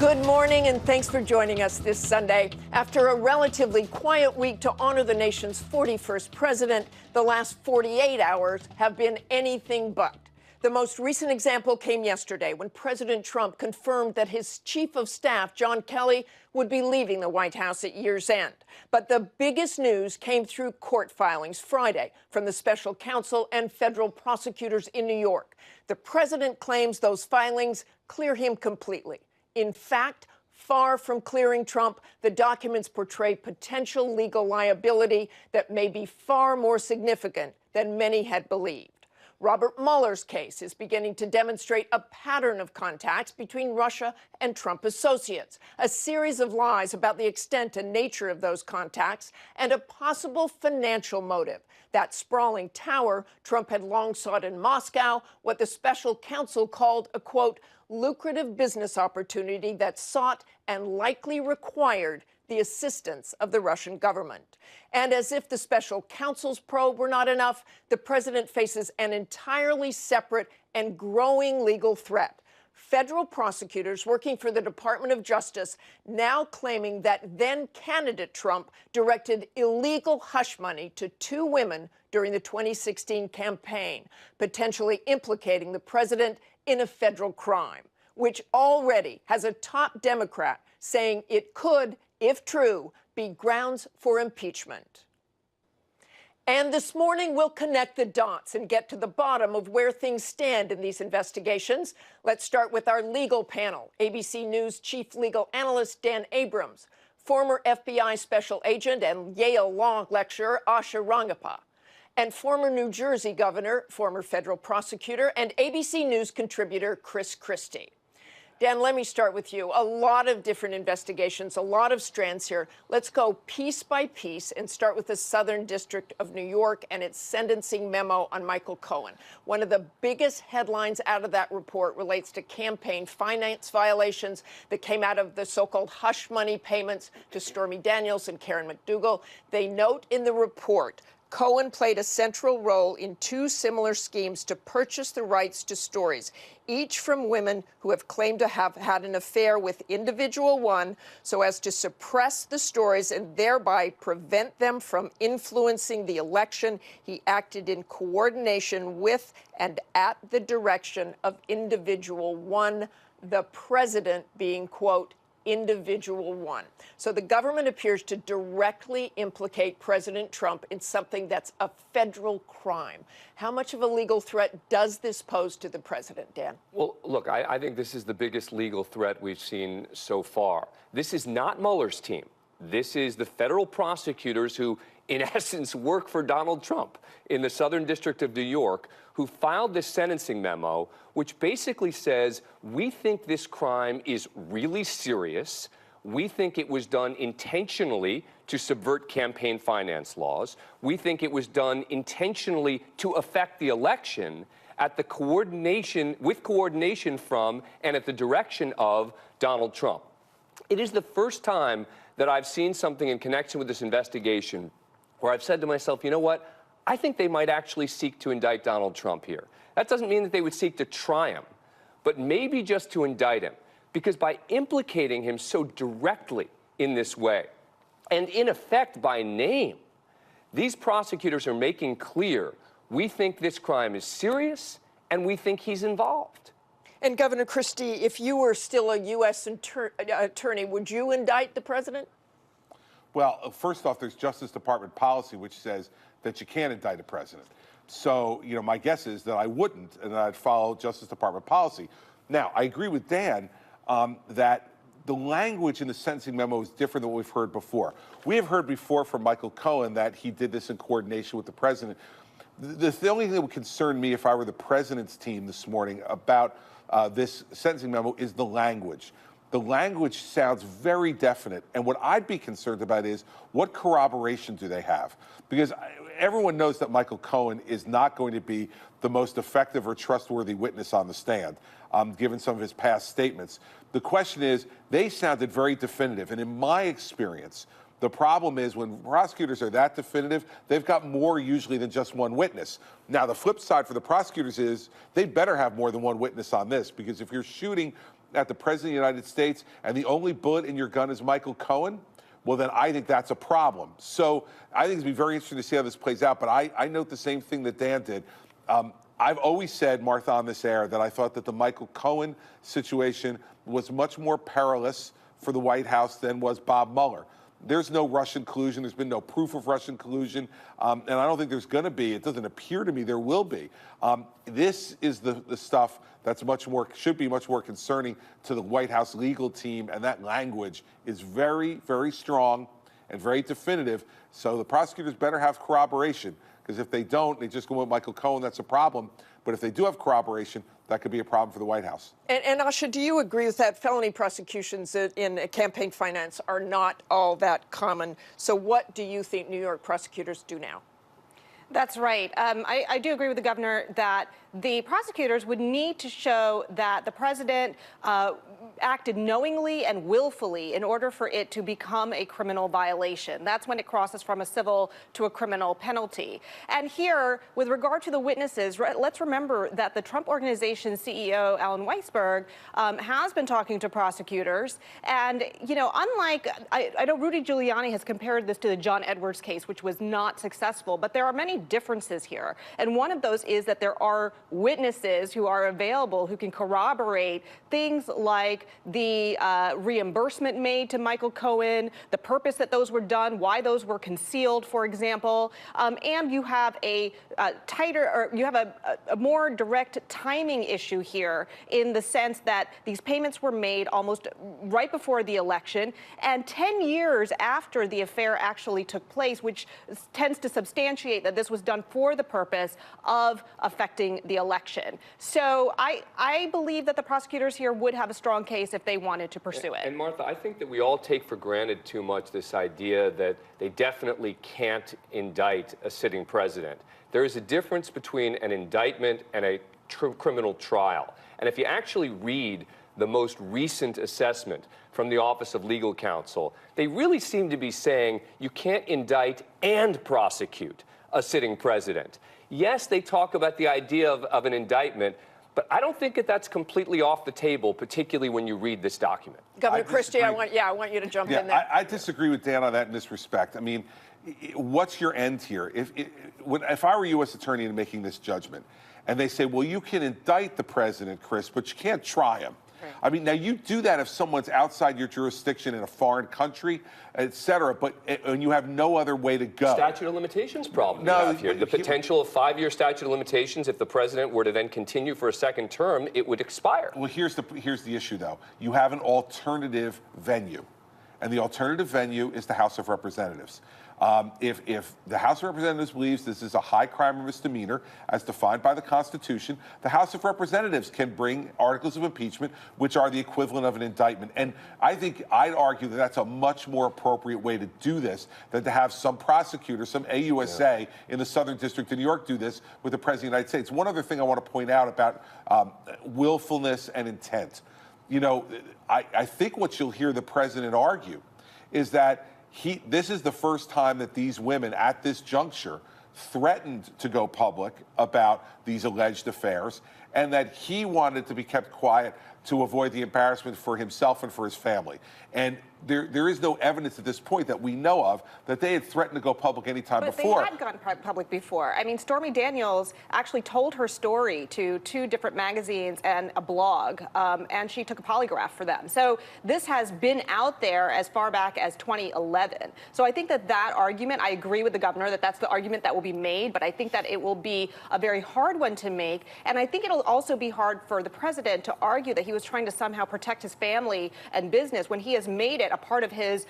Good morning, and thanks for joining us this Sunday. After a relatively quiet week to honor the nation's 41st president, the last 48 hours have been anything but. The most recent example came yesterday when President Trump confirmed that his chief of staff, John Kelly, would be leaving the White House at year's end. But the biggest news came through court filings Friday from the special counsel and federal prosecutors in New York. The president claims those filings clear him completely. In fact, far from clearing Trump, the documents portray potential legal liability that may be far more significant than many had believed. Robert Mueller's case is beginning to demonstrate a pattern of contacts between Russia and Trump associates, a series of lies about the extent and nature of those contacts, and a possible financial motive. That sprawling tower Trump had long sought in Moscow, what the special counsel called a, quote, lucrative business opportunity that sought and likely required the assistance of the Russian government. And as if the special counsel's probe were not enough, the president faces an entirely separate and growing legal threat. Federal prosecutors working for the Department of Justice now claiming that then-candidate Trump directed illegal hush money to two women during the 2016 campaign, potentially implicating the president in a federal crime, which already has a top Democrat saying it could, if true, be grounds for impeachment. And this morning, we'll connect the dots and get to the bottom of where things stand in these investigations. Let's start with our legal panel. ABC News chief legal analyst Dan Abrams, former FBI special agent and Yale law lecturer Asha Rangappa, and former New Jersey governor, former federal prosecutor, and ABC News contributor Chris Christie. Dan, let me start with you. A lot of different investigations, a lot of strands here. Let's go piece by piece and start with the Southern District of New York and its sentencing memo on Michael Cohen. One of the biggest headlines out of that report relates to campaign finance violations that came out of the so-called hush money payments to Stormy Daniels and Karen McDougal. They note in the report Cohen played a central role in two similar schemes to purchase the rights to stories, each from women who have claimed to have had an affair with individual one so as to suppress the stories and thereby prevent them from influencing the election. He acted in coordination with and at the direction of individual one, the president being, quote, individual one. So the government appears to directly implicate President Trump in something that's a federal crime. How much of a legal threat does this pose to the president, Dan? Well, look, I think this is the biggest legal threat we've seen so far. This is not Mueller's team. This is the federal prosecutors who, in essence, work for Donald Trump in the Southern District of New York, who filed this sentencing memo, which basically says, we think this crime is really serious. We think it was done intentionally to subvert campaign finance laws. We think it was done intentionally to affect the election with coordination from and at the direction of Donald Trump. It is the first time that I've seen something in connection with this investigation where I've said to myself, you know what? I think they might actually seek to indict Donald Trump here. That doesn't mean that they would seek to try him, but maybe just to indict him. Because by implicating him so directly in this way, and in effect by name, these prosecutors are making clear, we think this crime is serious, and we think he's involved. And Governor Christie, if you were still a U.S. attorney, would you indict the president? Well, first off, there's Justice Department policy, which says that you can't indict a president. So, you know, my guess is that I wouldn't, and that I'd follow Justice Department policy. Now, I agree with Dan that the language in the sentencing memo is different than what we've heard before. We have heard before from Michael Cohen that he did this in coordination with the president. The only thing that would concern me if I were the president's team this morning about this sentencing memo is the language. The language sounds very definite, and what I'd be concerned about is what corroboration do they have? Because everyone knows that Michael Cohen is not going to be the most effective or trustworthy witness on the stand, given some of his past statements. The question is, they sounded very definitive, and in my experience, the problem is when prosecutors are that definitive, they've got more usually than just one witness. Now, the flip side for the prosecutors is they better have more than one witness on this, because if you're shooting at the President of the United States and the only bullet in your gun is Michael Cohen, well, then I think that's a problem. So I think it's going to be very interesting to see how this plays out. But I note the same thing that Dan did. I've always said, Martha, on this air, that I thought that the Michael Cohen situation was much more perilous for the White House than was Bob Mueller. There's no Russian collusion. There's been no proof of Russian collusion. And I don't think there's going to be. It doesn't appear to me there will be. This is the stuff that's should be much more concerning to the White House legal team. And that language is very, very strong and very definitive. So the prosecutors better have corroboration, because if they don't, they just go with Michael Cohen, that's a problem. But if they do have corroboration, that could be a problem for the White House. And Asha, do you agree with that? Felony prosecutions in campaign finance are not all that common. So what do you think New York prosecutors do now? That's right. I do agree with the governor that the prosecutors would need to show that the president acted knowingly and willfully in order for it to become a criminal violation. That's when it crosses from a civil to a criminal penalty. And here, with regard to the witnesses, let's remember that the Trump Organization CEO, Alan Weisberg, has been talking to prosecutors. And, you know, unlike, I know Rudy Giuliani has compared this to the John Edwards case, which was not successful, but there are many differences here. And one of those is that there are witnesses who are available who can corroborate things like the reimbursement made to Michael Cohen, the purpose that those were done, why those were concealed, for example, and you have a more direct timing issue here, in the sense that these payments were made almost right before the election and 10 years after the affair actually took place, which tends to substantiate that this was done for the purpose of affecting the election. So I believe that the prosecutors here would have a strong case if they wanted to pursue it. And Martha, I think that we all take for granted too much this idea that they definitely can't indict a sitting president. There is a difference between an indictment and a criminal trial. And if you actually read the most recent assessment from the Office of Legal Counsel, they really seem to be saying you can't indict and prosecute a sitting president. Yes, they talk about the idea of an indictment, but I don't think that that's completely off the table, particularly when you read this document. Governor Christie, I want you to jump in there. I disagree with Dan on that in this respect. I mean, what's your end here? If I were U.S. attorney in making this judgment, and they say, well, you can indict the president, Chris, but you can't try him. Right. I mean, now you do that if someone's outside your jurisdiction in a foreign country, et cetera, and you have no other way to go. Statute of limitations problem you have here. The potential of 5-year statute of limitations, if the president were to then continue for a second term, it would expire. Well, here's the issue, though. You have an alternative venue, and the alternative venue is the House of Representatives. If the House of Representatives believes this is a high crime or misdemeanor, as defined by the Constitution, the House of Representatives can bring articles of impeachment, which are the equivalent of an indictment. And I'd argue that that's a much more appropriate way to do this than to have some prosecutor, some AUSA in the Southern District of New York do this with the President of the United States. One other thing I want to point out about willfulness and intent. You know, I think what you'll hear the president argue is that this is the first time that these women at this juncture threatened to go public about these alleged affairs, and that he wanted to be kept quiet to avoid the embarrassment for himself and for his family. And there is no evidence at this point that we know of that they had threatened to go public anytime before. But they had gone public before. I mean, Stormy Daniels actually told her story to 2 different magazines and a blog, and she took a polygraph for them. So this has been out there as far back as 2011. So I think that argument, I agree with the governor that that's the argument that will be made, but I think that it will be a very hard one to make. And I think it'll also be hard for the president to argue that he was trying to somehow protect his family and business when he has made it a part of his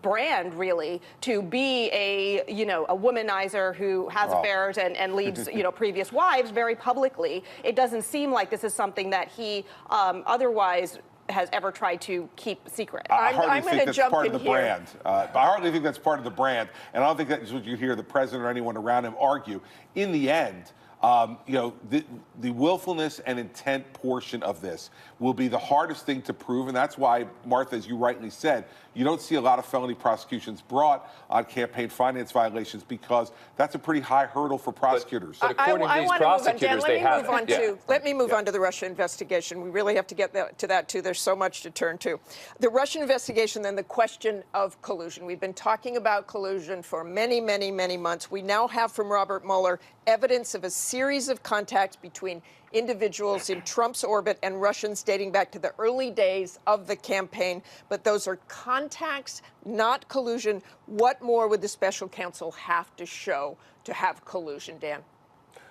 brand, really, to be a womanizer who has affairs and leads previous wives very publicly. It doesn't seem like this is something that he otherwise has ever tried to keep secret. I hardly think that's part of the brand. I hardly think that's part of the brand, and I don't think that's what you hear the president or anyone around him argue. In the end, You know, the willfulness and intent portion of this will be the hardest thing to prove, and that's why, Martha, as you rightly said, you don't see a lot of felony prosecutions brought on campaign finance violations because that's a pretty high hurdle for prosecutors. But according to these prosecutors, they have it. Let me move on to the Russia investigation. We really have to get to that, too. There's so much to turn to. The Russian investigation, then the question of collusion. We've been talking about collusion for many, many, many months. We now have from Robert Mueller evidence of a series of contacts between individuals in Trump's orbit and Russians dating back to the early days of the campaign. But those are contacts, not collusion. What more would the special counsel have to show to have collusion, Dan?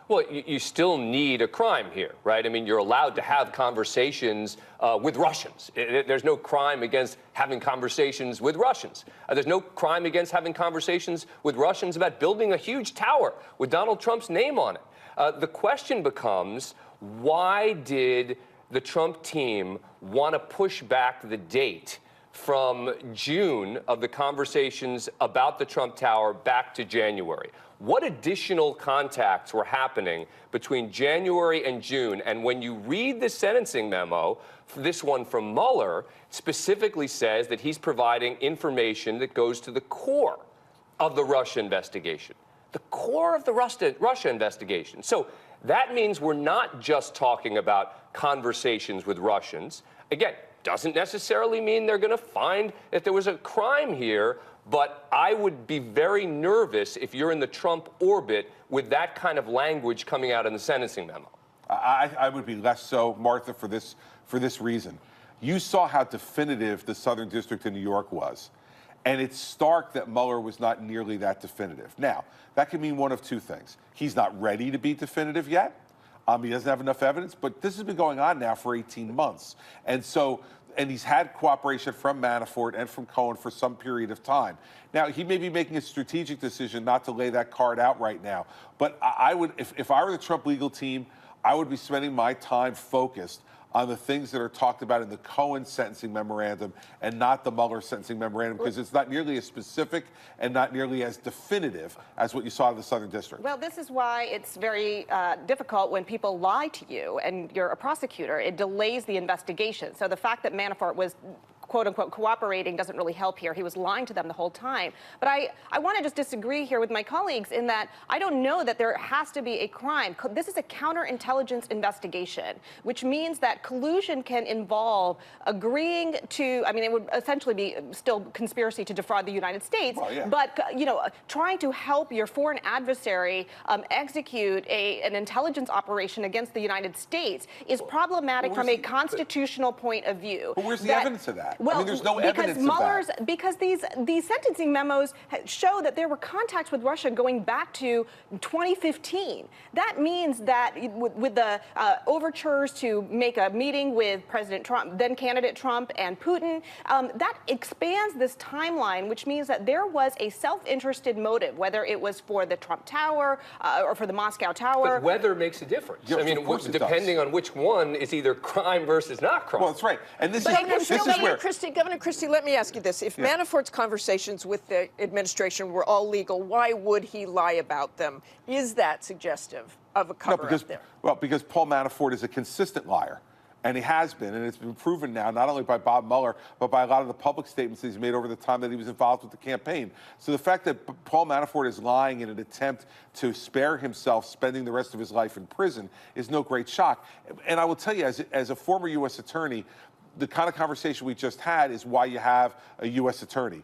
Well, you still need a crime here, right? I mean, you're allowed to have conversations with Russians. There's no crime against having conversations with Russians. There's no crime against having conversations with Russians about building a huge tower with Donald Trump's name on it. The question becomes, why did the Trump team want to push back the date from June of the conversations about the Trump Tower back to January? What additional contacts were happening between January and June? And when you read the sentencing memo, this one from Mueller specifically says that he's providing information that goes to the core of the Russia investigation. The core of the Russia investigation. So that means we're not just talking about conversations with Russians. Again, doesn't necessarily mean they're going to find that there was a crime here, but I would be very nervous if you're in the Trump orbit with that kind of language coming out in the sentencing memo. I would be less so, Martha, for this reason. You saw how definitive the Southern District in New York was. And it's stark that Mueller was not nearly that definitive. Now, that could mean one of two things. He's not ready to be definitive yet. He doesn't have enough evidence, but this has been going on now for 18 months. And he's had cooperation from Manafort and from Cohen for some period of time. Now, he may be making a strategic decision not to lay that card out right now. But I would, if I were the Trump legal team, I would be spending my time focused on the things that are talked about in the Cohen sentencing memorandum and not the Mueller sentencing memorandum, because it's not nearly as specific and not nearly as definitive as what you saw in the Southern District. Well, this is why it's very difficult when people lie to you and you're a prosecutor. It delays the investigation. So the fact that Manafort was quote unquote cooperating doesn't really help here. He was lying to them the whole time. But I want to just disagree here with my colleagues in that I don't know that there has to be a crime. This is a counterintelligence investigation, which means that collusion can involve agreeing to, I mean, it would essentially be still conspiracy to defraud the United States, but, you know, trying to help your foreign adversary execute an intelligence operation against the United States is problematic from a constitutional point of view. But where's the evidence of that? Well, I mean, there's no evidence of that. Because these sentencing memos show that there were contacts with Russia going back to 2015. That means that with the overtures to make a meeting with President Trump, then candidate Trump and Putin, that expands this timeline, which means that there was a self-interested motive, whether it was for the Trump Tower or for the Moscow Tower. But weather makes a difference. Yes, I mean, depending on which one is either crime versus not crime. Well, that's right. And this is where... Governor Christie, let me ask you this. If Manafort's conversations with the administration were all legal, why would he lie about them? Is that suggestive of a cover-up there? Well, because Paul Manafort is a consistent liar. And he has been, and it's been proven now, not only by Bob Mueller, but by a lot of the public statements that he's made over the time that he was involved with the campaign. So the fact that Paul Manafort is lying in an attempt to spare himself spending the rest of his life in prison is no great shock. And I will tell you, as a former U.S. attorney, the kind of conversation we just had is why you have a U.S. attorney.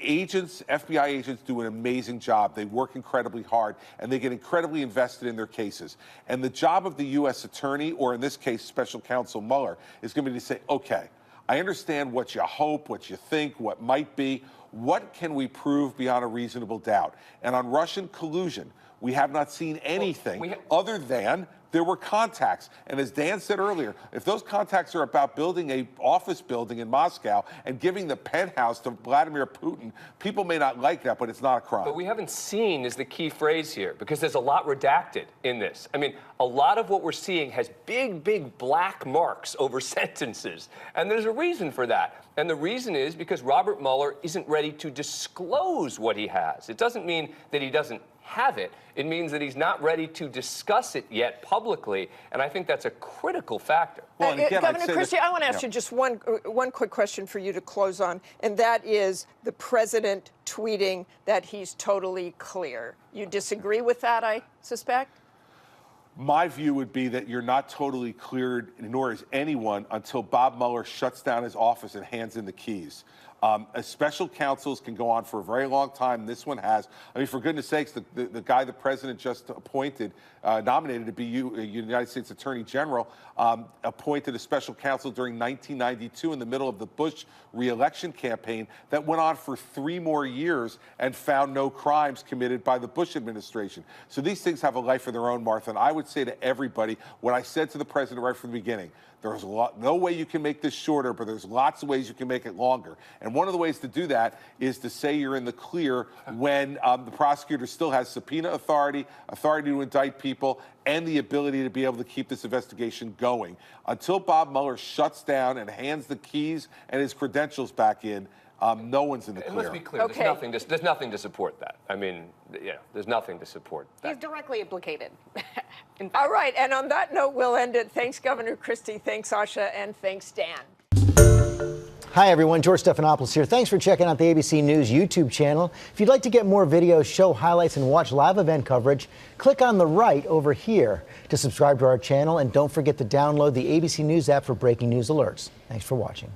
Agents, FBI agents, do an amazing job. They work incredibly hard, and they get incredibly invested in their cases. And the job of the U.S. attorney, or in this case, special counsel Mueller, is going to be to say, okay, I understand what you hope, what you think, what might be. What can we prove beyond a reasonable doubt? And on Russian collusion, we have not seen anything other than there were contacts. And as Dan said earlier, if those contacts are about building an office building in Moscow and giving the penthouse to Vladimir Putin, people may not like that, but it's not a crime. But we haven't seen is the key phrase here, because there's a lot redacted in this. I mean, a lot of what we're seeing has big, big black marks over sentences. And there's a reason for that. And the reason is because Robert Mueller isn't ready to disclose what he has. It doesn't mean that he doesn't have it. It means that he's not ready to discuss it yet publicly, and I think that's a critical factor. Well, and again, Governor I'd say Christie, that- I want to ask you just one quick question for you to close on, and that is the president tweeting that he's totally clear. You disagree with that, I suspect? My view would be that you're not totally cleared, nor is anyone, until Bob Mueller shuts down his office and hands in the keys. Special counsels can go on for a very long time. This one has. I mean, for goodness sakes, the guy the president just appointed, nominated to be United States Attorney General, appointed a special counsel during 1992 in the middle of the Bush re-election campaign that went on for 3 more years and found no crimes committed by the Bush administration. So these things have a life of their own, Martha. And I would say to everybody what I said to the president right from the beginning. There's no way you can make this shorter, but there's lots of ways you can make it longer. And one of the ways to do that is to say you're in the clear when the prosecutor still has subpoena authority, authority to indict people, and the ability to be able to keep this investigation going. Until Bob Mueller shuts down and hands the keys and his credentials back in, no one's in the clear. Let's be clear. Okay. There's nothing to support that. I mean, yeah, there's nothing to support that. He's directly implicated. In fact. All right, and on that note, we'll end it. Thanks, Governor Christie. Thanks, Asha, and thanks, Dan. Hi, everyone. George Stephanopoulos here. Thanks for checking out the ABC News YouTube channel. If you'd like to get more videos, show highlights, and watch live event coverage, click on the right over here to subscribe to our channel. And don't forget to download the ABC News app for breaking news alerts. Thanks for watching.